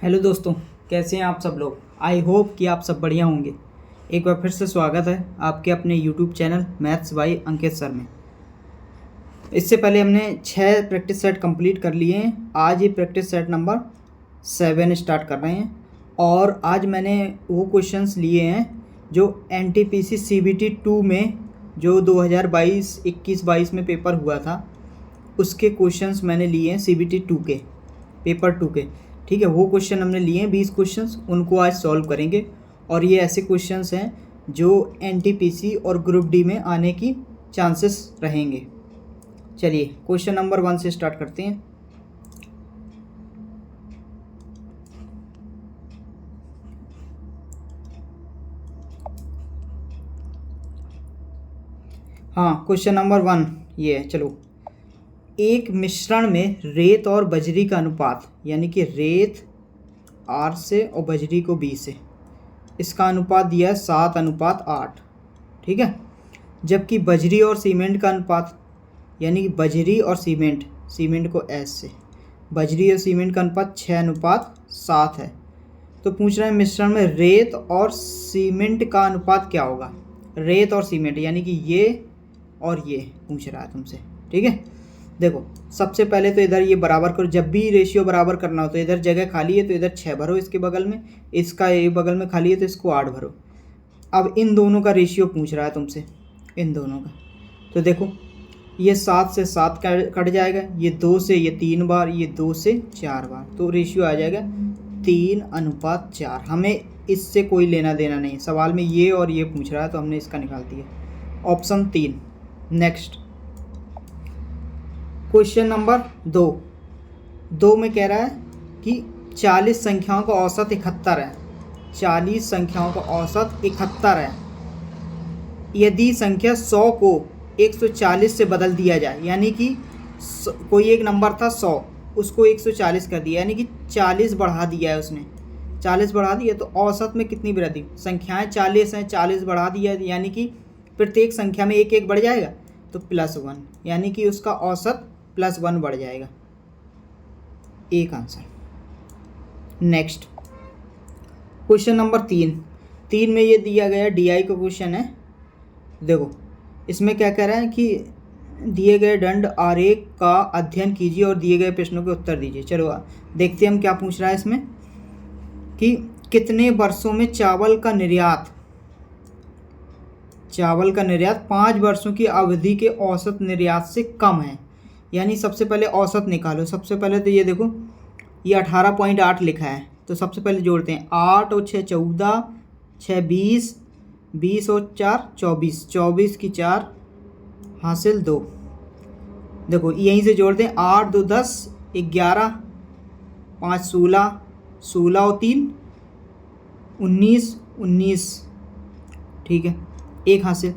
Hello दोस्तों, कैसे हैं आप सब लोग। आई होप कि आप सब बढ़िया होंगे। एक बार फिर से स्वागत है आपके अपने YouTube channel maths by Ankit sir में। इससे पहले हमने 6 प्रैक्टिस सेट कंप्लीट कर लिए हैं। आज ये प्रैक्टिस सेट नंबर 7 स्टार्ट कर रहे हैं और आज मैंने वो क्वेश्चंस लिए हैं जो NTPC CBT 2 में जो 2022-21-22 में पेपर हुआ था उसके क्वेश्चंस मैंने लिए हैं CBT 2 के, पेपर 2 के। ठीक है, वो क्वेश्चन हमने लिए हैं 20 क्वेश्चंस, उनको आज सॉल्व करेंगे। और ये ऐसे क्वेश्चंस हैं जो NTPC और ग्रुप डी में आने की चांसेस रहेंगे। चलिए क्वेश्चन नंबर 1 से स्टार्ट करते हैं। हाँ, क्वेश्चन नंबर 1 ये है। चलो, एक मिश्रण में रेत और बजरी का अनुपात, यानी कि रेत R से और बजरी को B से, इसका अनुपात दिया है 7:8। ठीक है, जबकि बजरी और सीमेंट का अनुपात, यानी कि बजरी और सीमेंट को S से, बजरी और सीमेंट का अनुपात 6:7 है। तो पूछ रहे हैं मिश्रण में रेत और सीमेंट का अनुपात क्या होगा। रेत और सीमेंट यानी कि ये और ये पूछ रहा है तुमसे। ठीक है, देखो सबसे पहले तो इधर ये बराबर करो। जब भी रेशियो बराबर करना हो तो इधर जगह खाली है तो इधर 6 भरो, इसके बगल में, इसका ये बगल में खाली है तो इसको 8 भरो। अब इन दोनों का रेशियो पूछ रहा है तुमसे, इन दोनों का। तो देखो ये 7 से 7 कट जाएगा, ये 2 से ये 3 बार, ये 2 से 4 बार, तो रेशियो आ जाएगा 3:4। हमें इससे कोई लेना देना नहीं, सवाल में ये और ये पूछ रहा है तो हमने इसका निकाल दिया, ऑप्शन 3। नेक्स्ट क्वेश्चन नंबर 2 में कह रहा है कि 40 संख्याओं का औसत 71 है। 40 संख्याओं का औसत 71 है। यदि संख्या 100 को 140 से बदल दिया जाए, यानी कि कोई एक नंबर था 100, उसको 140 कर दिया, यानी कि 40 बढ़ा दिया है उसने, 40 बढ़ा दिया, तो औसत में कितनी वृद्धि। संख्याएं 40 हैं, 40 बढ़ा दिया, यानी कि प्रत्येक संख्या में एक एक बढ़ जाएगा, तो +1, यानी कि उसका औसत +1 बढ़ जाएगा। एक आंसर। नेक्स्ट क्वेश्चन नंबर 3 में ये दिया गया DI का क्वेश्चन है। देखो इसमें क्या कह रहा है कि दिए गए दंड आरेख का अध्ययन कीजिए और दिए गए प्रश्नों के उत्तर दीजिए। चलो देखते हैं हम क्या पूछ रहा है इसमें, कि कितने वर्षों में चावल का निर्यात 5 वर्षों की अवधि के औसत निर्यात से कम है। यानी सबसे पहले औसत निकालो। सबसे पहले तो ये देखो, ये 18.8 लिखा है, तो सबसे पहले जोड़ते हैं 8 और 6 14, 6 20, 20 और 4 24, 24 की 4 हासिल 2। देखो यहीं से जोड़ते हैं, 8 2 10, 11, 5 16, 16 और 3 19, 19। ठीक है, एक हासिल,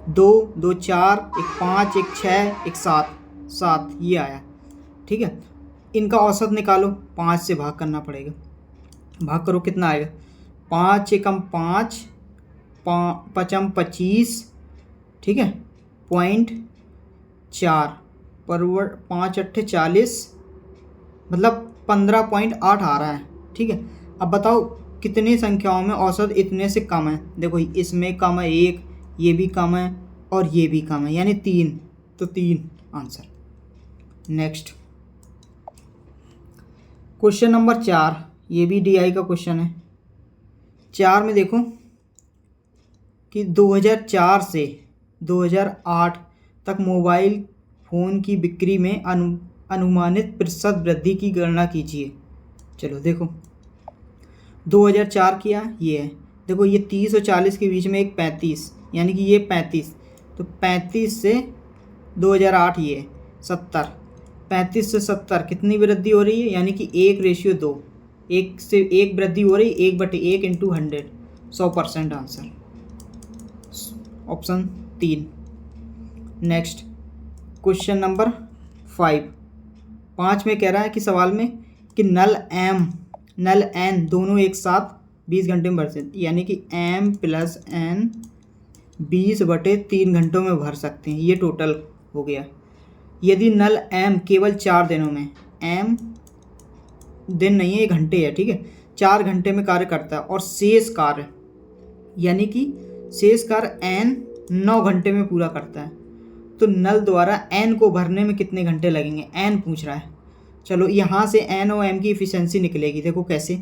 2 2 4, एक 5, एक 6, एक 7, ये आया। ठीक है, इनका औसत निकालो, 5 से भाग करना पड़ेगा। भाग करो, कितना आएगा, 5 एकम 5, 5 25। ठीक है, .4 परवर 5 8 40, मतलब 15.8 आ रहा है। ठीक है, अब बताओ कितनी संख्याओं में औसत इतने से कम है। देखो इसमें कम है 1, ये भी कम है और ये भी कम है, यानी 3, तो 3 आंसर। नेक्स्ट क्वेश्चन नंबर 4, ये भी DI का क्वेश्चन है। 4 में देखो कि 2004 से 2008 तक मोबाइल फ़ोन की बिक्री में अनुमानित प्रतिशत वृद्धि की गणना कीजिए। चलो देखो 2004 किया, ये है। देखो ये 30 और 40 के बीच में एक 35, यानी कि ये 35, तो 35 से 2008 ये 70, 35 से 70 कितनी वृद्धि हो रही है, यानी कि 1:2, 1 से 1 वृद्धि हो रही है, 1/1 into 100, 100% answer, option 3। Next question number 5 में कह रहा है कि सवाल में कि नल एन दोनों एक साथ 20 घंटे में भर सकते, यानी कि m + n 20/3 घंटों में भर सकते हैं, ये टोटल हो गया। यदि नल m केवल 4 दिनों में, m दिन नहीं है, ये घंटे है, ठीक है। 4 घंटे में कार्य करता है और शेष कार्य यानी कि शेष कार्य n 9 घंटे में पूरा करता है। तो नल द्वारा n को भरने में कितने घंटे लगेंगे, n पूछ रहा है। चलो यहाँ से n और m की इफ़िशेंसी निकलेगी, देखो कैसे।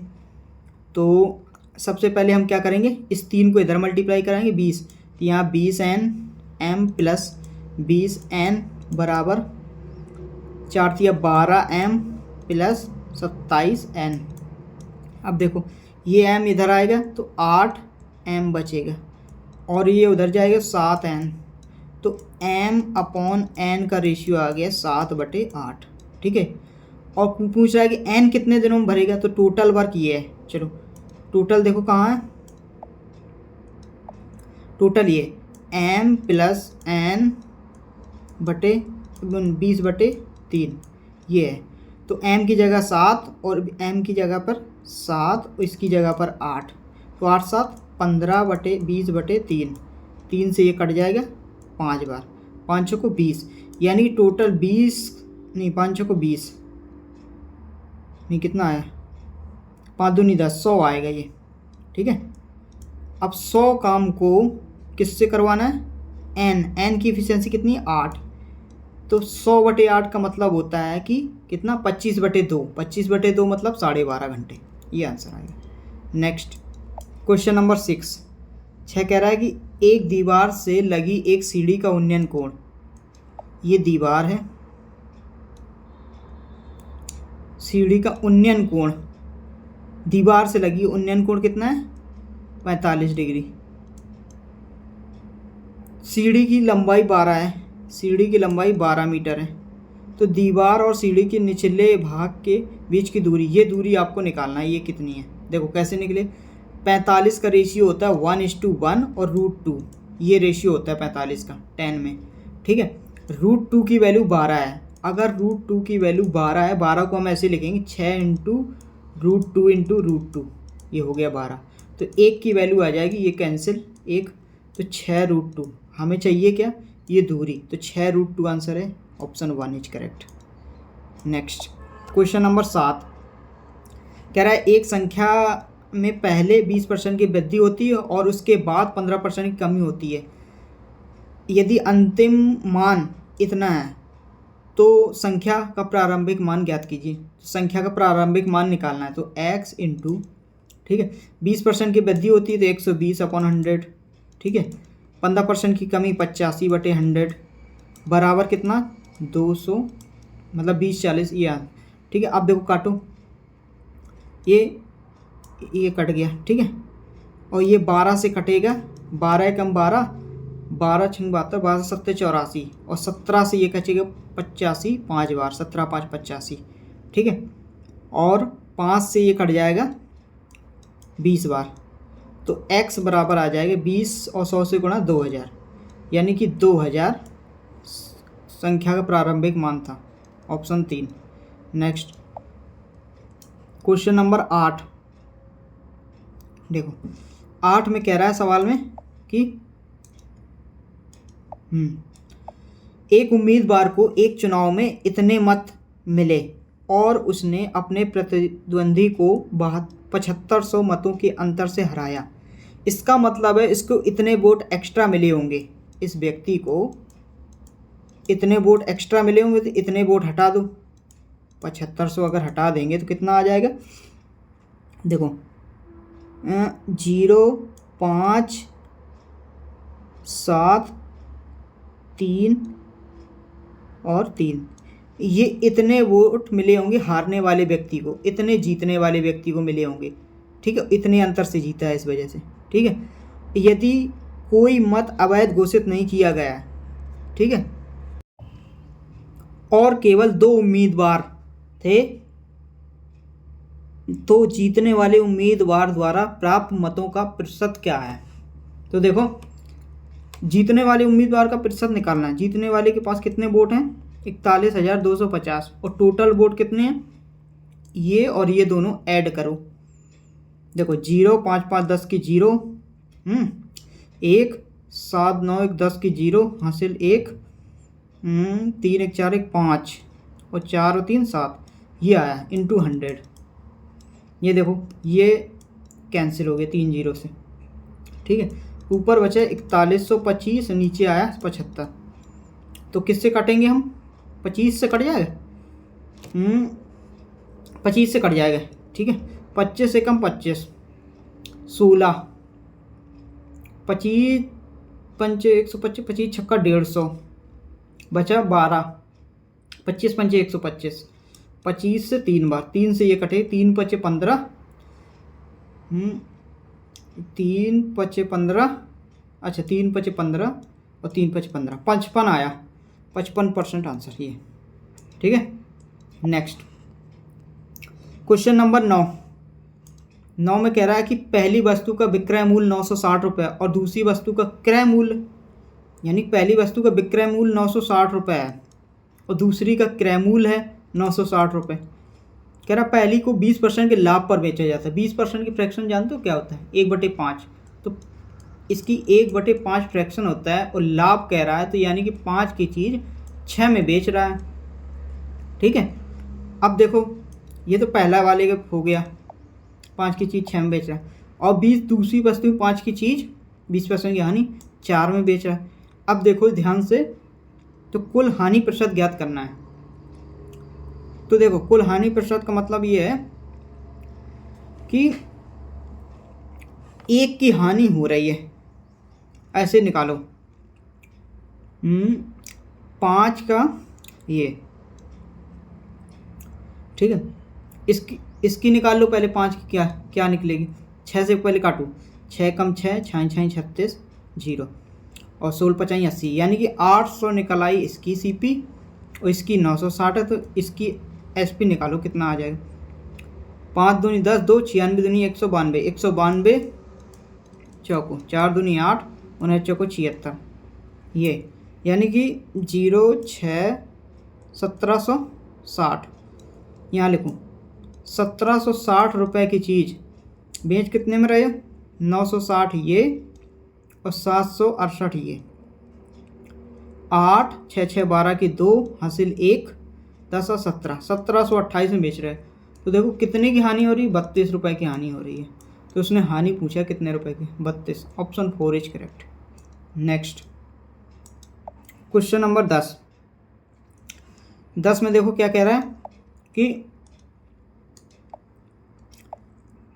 तो सबसे पहले हम क्या करेंगे, इस 3 को इधर मल्टीप्लाई कराएंगे 20, तो यहाँ 20n m प्लस 20n बराबर 4 तिया 12m प्लस 27n। अब देखो ये m इधर आएगा तो 8m बचेगा और ये उधर जाएगा 7n, तो m अपॉन n का रेशियो आ गया 7/8, ठीक है। और पूछ रहा है कि n कितने दिनों में भरेगा, तो टोटल वर्क ये है। चलो टोटल देखो कहाँ है, टोटल ये m प्लस n बटे 20/3 ये है। तो m की जगह 7 और m की जगह पर 7 और इसकी जगह पर 8, तो 8 7 15/20/3, 3 से ये कट जाएगा 5 बार, 5 को 20, यानी टोटल 20 नहीं 5 को 20 नहीं, कितना आया 5 दूनी 10, 100 आएगा ये, ठीक है। अब 100 काम को किससे करवाना है, n की इफिशिएंसी कितनी है 8, तो 100/8 का मतलब होता है कि कितना 25/2, 25/2 मतलब 12.5 घंटे, ये आंसर आएगा। नेक्स्ट क्वेश्चन नंबर 6 कह रहा है कि एक दीवार से लगी एक सीढ़ी का उन्नयन कोण, ये दीवार है, सीढ़ी का उन्नयन कोण दीवार से लगी, उन्नयन कोण कितना है 45 डिग्री। सीढ़ी की लंबाई 12 है, सीढ़ी की लंबाई 12 मीटर है। तो दीवार और सीढ़ी के निचले भाग के बीच की दूरी, ये दूरी आपको निकालना है, ये कितनी है। देखो कैसे निकले, 45 का रेशियो होता है 1:1 और √2, ये रेशियो होता है 45 का 10 में, ठीक है। √2 की वैल्यू 12 है, अगर √2 की वैल्यू 12 है, 12 को हम ऐसे लिखेंगे 6 × √2 × √2, ये हो गया 12। तो 1 की वैल्यू आ जाएगी, ये कैंसिल 1, तो 6 √2। हमें चाहिए क्या, ये दूरी, तो 6 √2 आंसर है, option 1 is correct. Next question number 7 कह रहा है एक संख्या में पहले 20% की वृद्धि होती है और उसके बाद 15% की कमी होती है। यदि अंतिम मान इतना है तो संख्या का प्रारंभिक मान ज्ञात कीजिए। संख्या का प्रारंभिक मान निकालना है, तो x इंटू, ठीक है, 20% की वृद्धि होती है तो 120/100, ठीक है। 15% की कमी 85/100 बराबर कितना 200, मतलब 20/40, ये, ठीक है। अब देखो काटो, ये कट गया, ठीक है। और ये 12 से कटेगा, 12 कम 12, 12 × 72, 12 7 84, और 17 से ये कटेगा 85 5 बार, 17 5 85, ठीक है। और 5 से ये कट जाएगा 20 बार, तो x बराबर आ जाएगा 20 और 100 से गुणा 2000, यानी कि 2000 संख्या का प्रारंभिक मान था, ऑप्शन 3। नेक्स्ट क्वेश्चन नंबर 8 देखो, 8 में कह रहा है सवाल में कि एक उम्मीदवार को एक चुनाव में इतने मत मिले और उसने अपने प्रतिद्वंदी को 7500 मतों के अंतर से हराया। इसका मतलब है इसको इतने वोट एक्स्ट्रा मिले होंगे, इस व्यक्ति को इतने वोट एक्स्ट्रा मिले होंगे, तो इतने वोट हटा दो, 7500 अगर हटा देंगे तो कितना आ जाएगा, देखो 0 5 7 3 और 3, ये इतने वोट मिले होंगे हारने वाले व्यक्ति को, इतने जीतने वाले व्यक्ति को मिले होंगे, ठीक है। इतने अंतर से जीता है इस वजह से, ठीक है। यदि कोई मत अवैध घोषित नहीं किया गया, ठीक है, और केवल 2 उम्मीदवार थे, तो जीतने वाले उम्मीदवार द्वारा प्राप्त मतों का प्रतिशत क्या है। तो देखो जीतने वाले उम्मीदवार का प्रतिशत निकालना है। जीतने वाले के पास कितने वोट हैं 41,250, और टोटल वोट कितने हैं, ये और ये दोनों ऐड करो। देखो 0 5 5 10 की 0, 1 7 9 1 10 की 0 हासिल 1, 3 1 4 1 5, और 4 और 3 7, ये आया इंटू 100, ये देखो ये कैंसिल हो गया 3 जीरो से, ठीक है। ऊपर बचा 4125, नीचे आया 75, तो किससे काटेंगे हम? 25 से कट जाएगा, 25 से कट जाएगा, ठीक है। 25 से कम 25, 16, 25 पंचे 125, 25 छक्का 150, बचा 12, 25 पंचे 125, 25 से 3 बार, 3 से ये कटे, 3 पचे 15, 3 पचे 15, अच्छा 3 पचे 15 और 3 पचे 15, 55 आया, 55% आंसर ये, ठीक है। नेक्स्ट क्वेश्चन नंबर 9 में कह रहा है कि पहली वस्तु का विक्रय मूल्य 960 रुपये और दूसरी वस्तु का क्रय मूल्य, यानी पहली वस्तु का विक्रय मूल्य 960 रुपये है और दूसरी का क्रय मूल्य है 960 रुपये। कह रहा पहली को 20% के लाभ पर बेचा जाता है। 20% की फ्रैक्शन जानते हो क्या होता है? 1/5। तो इसकी 1/5 फ्रैक्शन होता है और लाभ कह रहा है, तो यानी कि 5 की चीज़ 6 में बेच रहा है, ठीक है। अब देखो ये तो पहला वाले का हो गया, 5 की चीज़ 6 में बेच रहा है, और 20 दूसरी वस्तु में 5 की चीज़ 20% की हानि 4 में बेच रहा है। अब देखो ध्यान से, तो कुल हानि प्रतिशत ज्ञात करना है। तो देखो कुल हानि प्रतिशत का मतलब ये है कि एक की हानि हो रही है, ऐसे निकालो। 5 का ये, ठीक है। इसकी निकाल लो पहले, 5 की क्या निकलेगी? 6 से पहले काटो, 6 कम 6, 6 6 36, 0 और 16 5 80, यानी कि 800 निकल आई इसकी सीपी और इसकी 960 है। तो इसकी एसपी निकालो, कितना आ जाएगा? 5 दूनी 10, 2 96 दूनी 192, 192 चौको 4 दूनी 8, 19 चौको 76, ये यानी कि 0 6 1760। यहाँ लिखूँ 1760 रुपये की चीज़ बेच कितने में रहे? 960 ये और 768 ये। 8 6 6 12 की 2 हासिल 1 10 और 17, 1728 में बेच रहे हैं। तो देखो कितने की हानि हो रही है? 32 रुपये की हानि हो रही है। तो उसने हानि पूछा कितने रुपए की? 32। Option 4 is correct. Next question number 10 में देखो क्या कह रहा है कि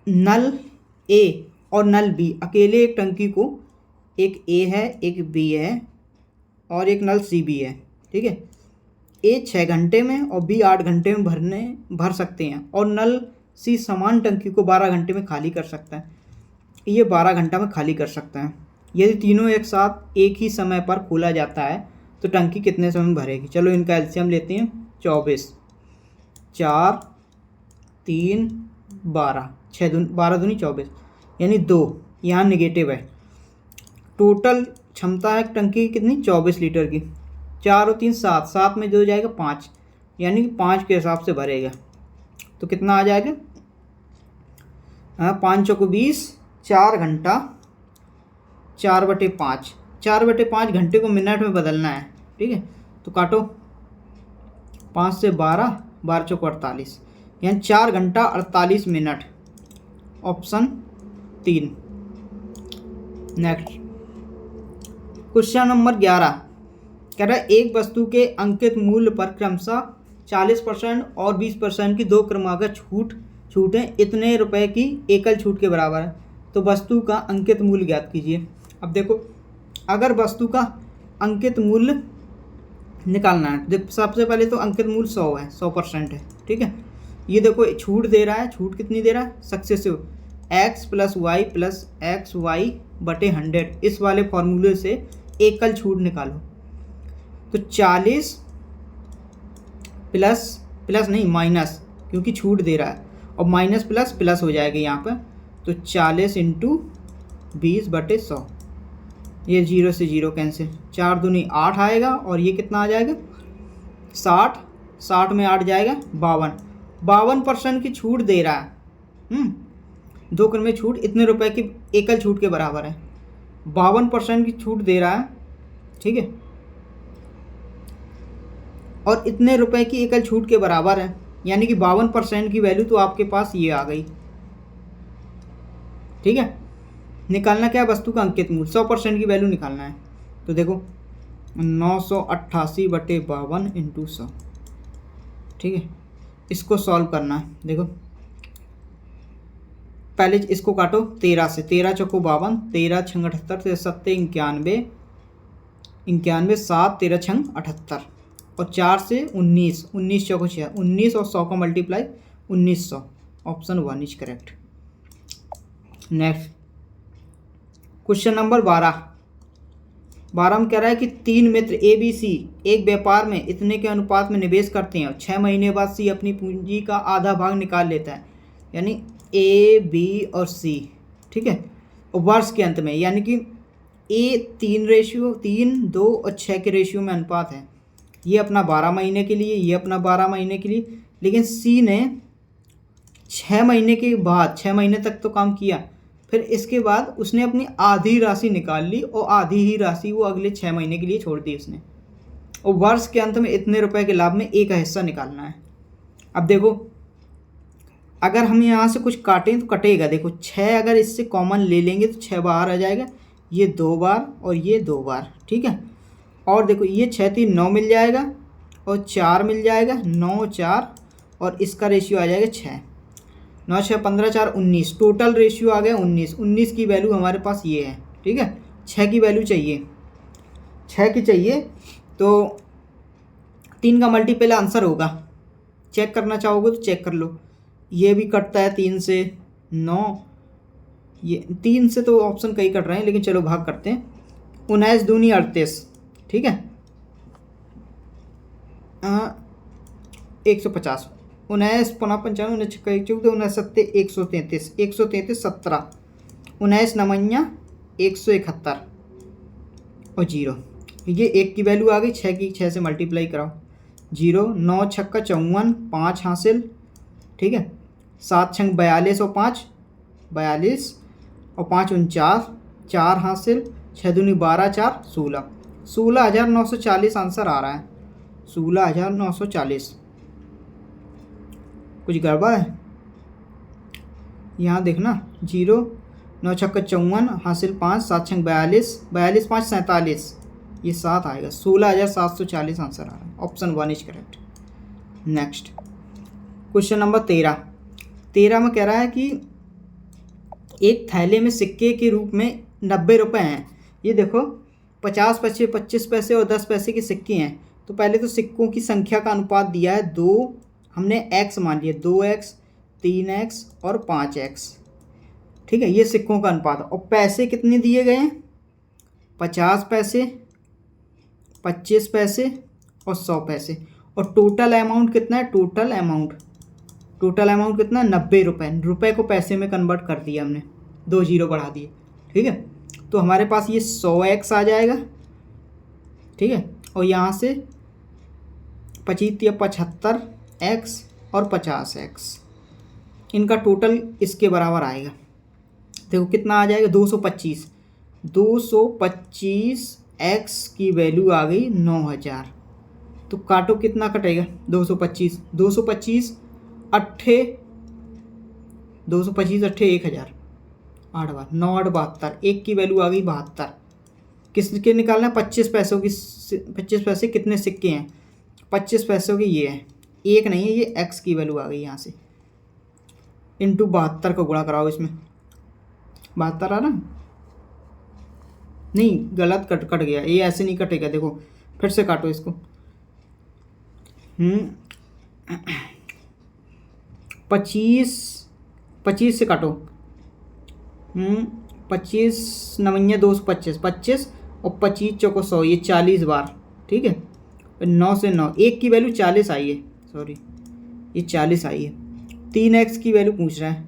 नल ए और नल बी अकेले एक टंकी को, एक ए है एक बी है और एक नल सी बी है, ठीक है। ए 6 घंटे में और बी 8 घंटे में भर सकते हैं और नल सी समान टंकी को 12 घंटे में खाली कर सकता है। ये 12 घंटा में खाली कर सकता है। यदि तीनों एक साथ एक ही समय पर खोला जाता है तो टंकी कितने समय में भरेगी? चलो इनका एलसीएम लेते हैं। 24, 4 3 12, 6 12 दूनी 24, यानी 2 यहाँ निगेटिव है। टोटल क्षमता है टंकी की कितनी? 24 लीटर की। 4 और 3 7, 7 में 2 जाएगा 5, यानी कि 5 के हिसाब से भरेगा। तो कितना आ जाएगा? 5 चौको 20, 4 घंटा, 4/5, 4/5 घंटे को मिनट में बदलना है, ठीक है। तो काटो 5 से 12, 12 चौको 48, यानी 4 घंटा 48 minute. Option 3। Next question number 11 कह रहा है एक वस्तु के अंकित मूल्य पर क्रमशः 40% और 20% की 2 क्रमागत छूटें इतने रुपए की एकल छूट के बराबर है। तो वस्तु का अंकित मूल्य ज्ञात कीजिए। अब देखो अगर वस्तु का अंकित मूल्य निकालना है, देखो सबसे पहले तो अंकित मूल्य 100 है, 100% है, ठीक है। ये देखो छूट दे रहा है, छूट कितनी दे रहा है? सक्सेसिव x + y + xy बटे 100, इस वाले फॉर्मूले से एकल छूट निकालो। तो 40 प्लस नहीं माइनस, क्योंकि छूट दे रहा है, और माइनस प्लस हो जाएगा यहाँ पर। तो 40 × 20/100, ये 0 से 0 कैंसिल, 4 दूनी 8 आएगा और ये कितना आ जाएगा? 60, 60 में 8 जाएगा 52, 52% की छूट दे रहा है। 2 क्रम में छूट इतने रुपए की एकल छूट के बराबर है। 52% की छूट दे रहा है, ठीक है, और इतने रुपए की एकल छूट के बराबर है, यानी कि 52% की वैल्यू तो आपके पास ये आ गई। ठीक है। निकालना क्या है, वस्तु का अंकित मूल्य, 100% की वैल्यू निकालना है। तो देखो 988/52 इंटू 100, ठीक है। इसको सॉल्व करना है। देखो पहले इसको काटो 13 से, 13 चौको 52, 13 छंग 78, 13 सत्ते 91, 91 7, 13 छंग 78 और 4 से 19, 19 चौको 6, 19 और 100 का multiply 1900। Option 1 is correct. Next question number 12 में कह रहा है कि 3 मित्र ABC एक व्यापार में इतने के अनुपात में निवेश करते हैं और 6 महीने बाद C अपनी पूंजी का आधा भाग निकाल लेता है, यानी A, B और C, ठीक है। और वर्ष के अंत में, यानी कि A 3:3, 2 और 6 के रेशियो में अनुपात है। ये अपना 12 महीने के लिए, ये अपना 12 महीने के लिए, लेकिन C ने 6 महीने के बाद, 6 महीने तक तो काम किया, फिर इसके बाद उसने अपनी आधी राशि निकाल ली और आधी ही राशि वो अगले 6 महीने के लिए छोड़ दी उसने। और वर्ष के अंत में इतने रुपए के लाभ में एक हिस्सा निकालना है। अब देखो अगर हम यहाँ से कुछ काटें तो कटेगा, देखो 6 अगर इससे कॉमन ले लेंगे तो 6 बाहर आ जाएगा, ये 2 बार और ये 2 बार, ठीक है। और देखो ये 6 3 9 मिल जाएगा और 4 मिल जाएगा, 9 4 और इसका रेशियो आ जाएगा 6, 9 6 15 4 19, टोटल रेशियो आ गया 19। 19 की वैल्यू हमारे पास ये है, ठीक है। 6 की वैल्यू चाहिए, 6 की चाहिए, तो 3 का मल्टीपल आंसर होगा। चेक करना चाहोगे तो चेक कर लो। ये भी कटता है 3 से 9, ये 3 से तो ऑप्शन कई कट रहे हैं, लेकिन चलो भाग करते हैं। 19 दूनी 38, ठीक है। 150, 19 5 95, 14 14 सत्ते 133, 133 17, 19 9 171 और 0। ये 1 की वैल्यू आ गई, 6 की 6 से मल्टीप्लाई कराओ, 0 9 6 54, 5 हासिल, ठीक है। 7 6 42 और 5 42 और 5 49, 4 हासिल, 6 दूनी 12 4 16, 16,940 आंसर आ रहा है, 16,940। कुछ गड़बड़ है यहाँ देखना, 0 9 6 54 हासिल 5, 7 6 42, 42 5 47, ये 7 आएगा, 16,740 आंसर आ रहा है। Option 1 is correct. Next question number 13 में कह रहा है कि एक थैले में सिक्के के रूप में 90 रुपये हैं। ये देखो 50 पैसे, 25 पैसे और 10 पैसे के सिक्के हैं। तो पहले तो सिक्कों की संख्या का अनुपात दिया है 2, हमने x मान लिया, 2x 3x और 5x, ठीक है। ये सिक्कों का अनुपात है। और पैसे कितने दिए गए हैं, 50 पैसे, 25 पैसे और 100 पैसे। और टोटल अमाउंट कितना है, टोटल अमाउंट कितना है, 90 रुपये। रुपये को पैसे में कन्वर्ट कर दिया हमने, 2 जीरो बढ़ा दिए, ठीक है। तो हमारे पास ये 100x आ जाएगा, ठीक है। और यहाँ से 25 75x और 50x, इनका टोटल इसके बराबर आएगा। देखो कितना आ जाएगा, 225। 225x की वैल्यू आ गई 9000। तो काटो कितना कटेगा, 225 225 अट्ठे 225 अट्ठे 1000, 8 बार 9 8 72, 1 की वैल्यू आ गई 72। किसके निकालना है, 25 पैसों की, 25 पैसे कितने सिक्के हैं, 25 पैसों के ये है, 1 नहीं है, ये x की वैल्यू आ गई यहाँ से, इंटू 72 को गुणा कराओ इसमें, 72 आ रहा, नहीं गलत कट गया, ये ऐसे नहीं कटेगा। देखो फिर से काटो इसको, 25 से काटो, 25 9 225, 25 और 25 चौको 100, ये 40 बार, ठीक है। 9 से 9, 1 की वैल्यू 40 आई है, सॉरी ये 40 आई है। 3x की वैल्यू पूछ रहा है,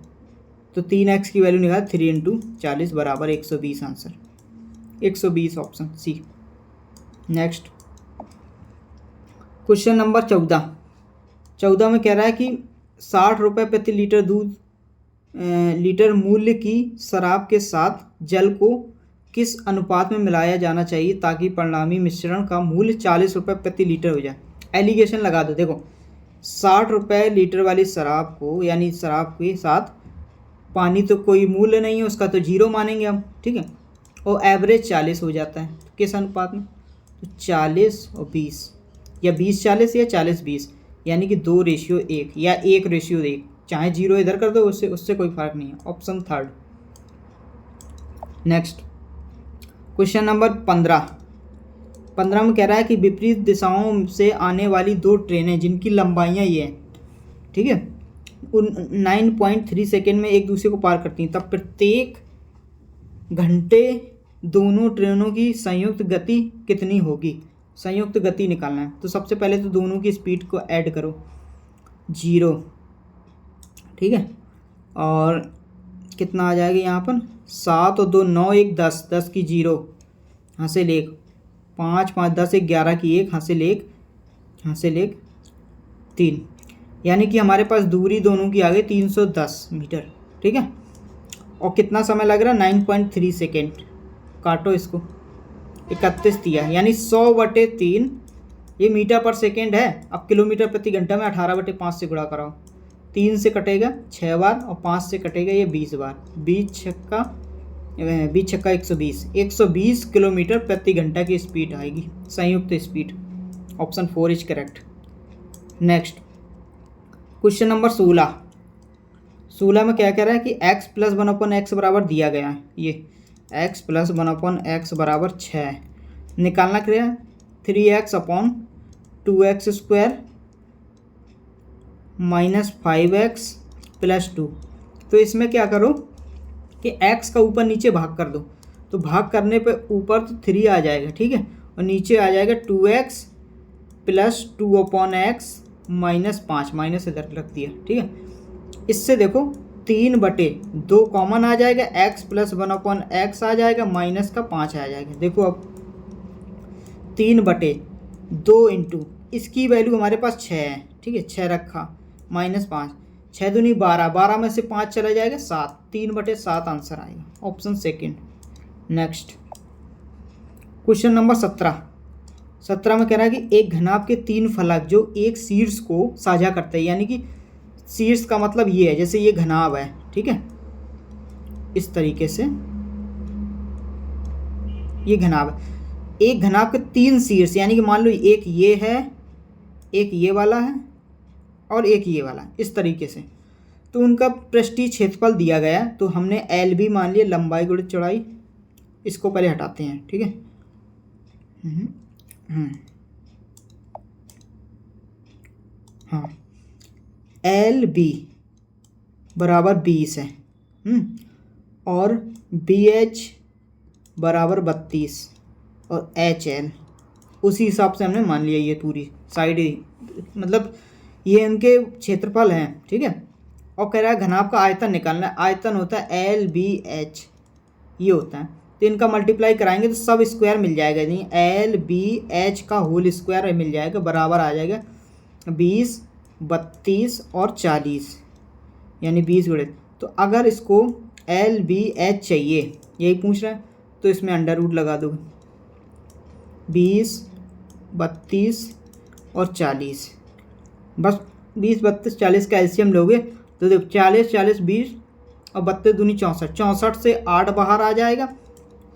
तो 3x की वैल्यू निकाल, 3 इंटू 40 बराबर 120, answer 120, option C. Next question number 14 में कह रहा है कि 60 रुपये प्रति लीटर लीटर मूल्य की शराब के साथ जल को किस अनुपात में मिलाया जाना चाहिए ताकि परिणामी मिश्रण का मूल्य 40 रुपये प्रति लीटर हो जाए। एलिगेशन लगा दो। देखो 60 रुपये लीटर वाली शराब को, यानी शराब के साथ पानी तो कोई मूल्य नहीं है उसका, तो 0 मानेंगे हम, ठीक है। और एवरेज 40 हो जाता है किस अनुपात में, तो 40 और 20, या 20-40 या 40-20, यानी कि 2:1 या 1:1, चाहे 0 इधर कर दो, उससे उससे कोई फर्क नहीं है। Option third. Next question number 15 में कह रहा है कि विपरीत दिशाओं से आने वाली 2 ट्रेनें जिनकी लंबाइयाँ ये हैं, ठीक है, उन 9.3 सेकेंड में एक दूसरे को पार करती हैं, तब प्रत्येक घंटे दोनों ट्रेनों की संयुक्त गति कितनी होगी। संयुक्त गति निकालना है, तो सबसे पहले तो दोनों की स्पीड को ऐड करो 0, ठीक है, और कितना आ जाएगा यहाँ पर 7 और 2 9, 1 10, 10 की 0, हासिल 1, 5 5 10 1 11 की 1, हासिल 1 3, यानी कि हमारे पास दूरी दोनों की आ गई 310 मीटर, ठीक है। और कितना समय लग रहा है 9.3 सेकेंड, काटो इसको, 31 दिया, यानी 100/3 ये मीटर पर सेकेंड है। अब किलोमीटर प्रति घंटा में 18/5 से गुणा कराओ, 3 से कटेगा 6 बार और 5 से कटेगा ये 20 बार, 20 छक्का 120 किलोमीटर प्रति घंटा की स्पीड आएगी, संयुक्त speed. Option 4 is correct. Next question number 16 में क्या कह रहा है कि x + 1/x बराबर दिया गया है, ये x + 1/x बराबर 6, निकालना क्या है 3x/2x² - 5x + 2। तो इसमें क्या करो कि x का ऊपर नीचे भाग कर दो, तो भाग करने पे ऊपर तो 3 आ जाएगा, ठीक है, और नीचे आ जाएगा 2x + 2/x - 5, माइनस इधर रख दिया, ठीक है। इससे देखो 3/2 कॉमन आ जाएगा, x + 1/x आ जाएगा, माइनस का 5 आ जाएगा। देखो अब 3/2 इंटू इसकी वैल्यू हमारे पास 6 है, ठीक है, 6 रखा, -5, 6 दूनी 12, 12 में से 5 चला जाएगा 7, 3/7 आंसर आएगा, option second. Next question number 17 में कह रहा है कि एक घनाभ के 3 फलक जो एक शीर्ष को साझा करते हैं, यानी कि शीर्ष का मतलब ये है, जैसे ये घनाभ है, ठीक है, इस तरीके से ये घनाभ है। एक घनाभ के 3 शीर्ष, यानी कि मान लो एक ये है, एक ये वाला है और एक ये वाला है, इस तरीके से, तो उनका पृष्ठीय क्षेत्रफल दिया गया, तो हमने LB मान लिया, लंबाई गुणित चौड़ाई, इसको पहले हटाते हैं, ठीक है। हाँ, LB बराबर 20 है, और BH बराबर 32 और HL उसी हिसाब से हमने मान लिया, ये पूरी साइड मतलब ये इनके क्षेत्रफल हैं, ठीक है। और कह रहा है घनाभ का आयतन निकालना है, आयतन होता है LBH, ये होता है, तो इनका मल्टीप्लाई कराएंगे तो सब स्क्वायर मिल जाएगा, नहीं LBH का होल स्क्वायर मिल जाएगा, बराबर आ जाएगा 20, 32 और 40, यानी 20 गुणित। तो अगर इसको LBH चाहिए, यही पूछ रहा है, तो इसमें √ लगा दो, 20, 32 और 40, बस 20, 32, 40 का एलसीएम लोगे तो देखो 40, 40, 20 और 32 दूनी 64, 64 से 8 बाहर आ जाएगा,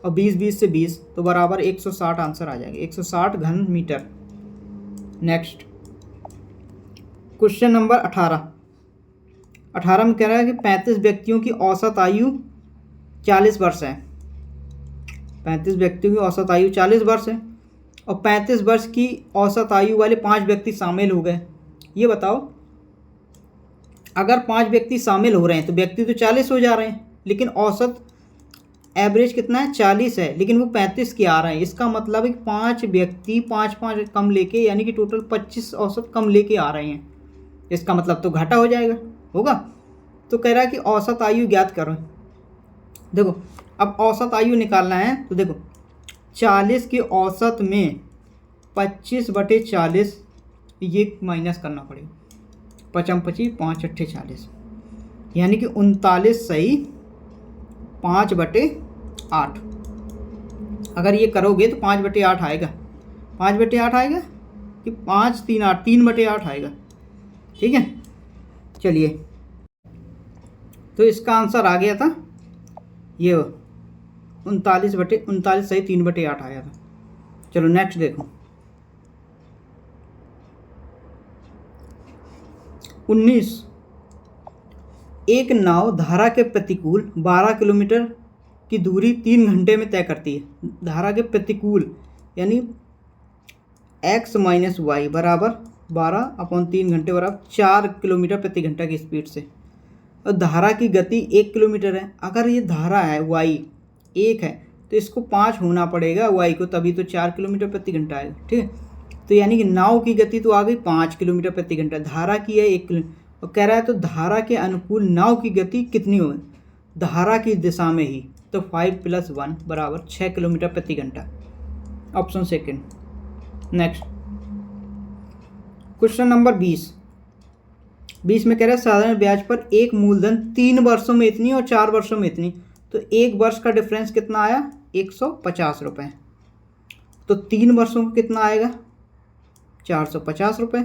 और 20, 20 से 20, तो बराबर 160 आंसर आ जाएगा, 160 घन मीटर। नेक्स्ट क्वेश्चन नंबर 18 में कह रहा है कि 35 व्यक्तियों की औसत आयु 40 वर्ष है, 35 व्यक्तियों की औसत आयु 40 वर्ष है, और 35 वर्ष की औसत आयु वाले 5 व्यक्ति शामिल हो गए। ये बताओ, अगर 5 व्यक्ति शामिल हो रहे हैं तो व्यक्ति तो 40 हो जा रहे हैं, लेकिन औसत एवरेज कितना है 40 है, लेकिन वो 35 के आ रहे हैं, इसका मतलब है कि 5 व्यक्ति 5 कम लेके, यानी कि टोटल 25 औसत कम लेके आ रहे हैं, इसका मतलब तो घाटा हो जाएगा, होगा। तो कह रहा है कि औसत आयु ज्ञात करो। देखो अब औसत आयु निकालना है, तो देखो 40 के औसत में 25/40 ये माइनस करना पड़ेगा, 5 25, 5 8 40, यानी कि 39 सही 5/8। अगर ये करोगे तो 5/8 आएगा, 5/8 आएगा कि 5 3 8, 3/8 आएगा, ठीक है। चलिए तो इसका आंसर आ गया था ये 39 सही 3/8 आया था। चलो नेक्स्ट देखो 19। एक नाव धारा के प्रतिकूल 12 किलोमीटर की दूरी 3 घंटे में तय करती है। धारा के प्रतिकूल यानी x माइनस वाई बराबर 12/3 घंटे बराबर 4 किलोमीटर प्रति घंटा की स्पीड से। और धारा की गति 1 किलोमीटर है। अगर ये धारा है y 1 है तो इसको 5 होना पड़ेगा y को, तभी तो 4 किलोमीटर प्रति घंटा आएगा। ठीक है, तो यानी कि नाव की गति तो आ गई 5 किलोमीटर प्रति घंटा, धारा की है 1 किलोमीटर। और कह रहा है तो धारा के अनुकूल नाव की गति कितनी हो, धारा की दिशा में ही, तो 5 + 1 बराबर 6 किलोमीटर प्रति घंटा। Option second. Next question number 20 में कह रहा है साधारण ब्याज पर एक मूलधन 3 वर्षों में इतनी और 4 वर्षों में इतनी, तो एक वर्ष का डिफरेंस कितना आया 150 रुपये। तो 3 वर्षों का कितना आएगा 450 रुपये।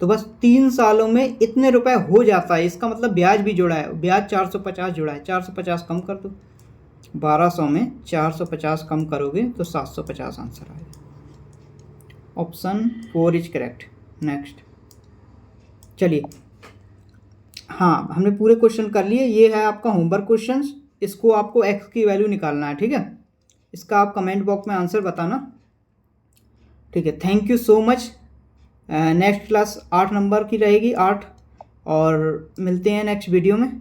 तो बस 3 सालों में इतने रुपए हो जाता है, इसका मतलब ब्याज भी जुड़ा है, ब्याज 450 जुड़ा है। 450 कम कर दो, 1200 में 450 कम करोगे तो 750 आंसर आएगा। Option 4 is correct. नेक्स्ट चलिए, हाँ हमने पूरे क्वेश्चन कर लिए। ये है आपका होमवर्क क्वेश्चंस, इसको आपको x की वैल्यू निकालना है। ठीक है, इसका आप कमेंट बॉक्स में आंसर बताना। ठीक है, thank you so much. Next class 8 number की रहेगी 8, और मिलते हैं नेक्स्ट वीडियो में।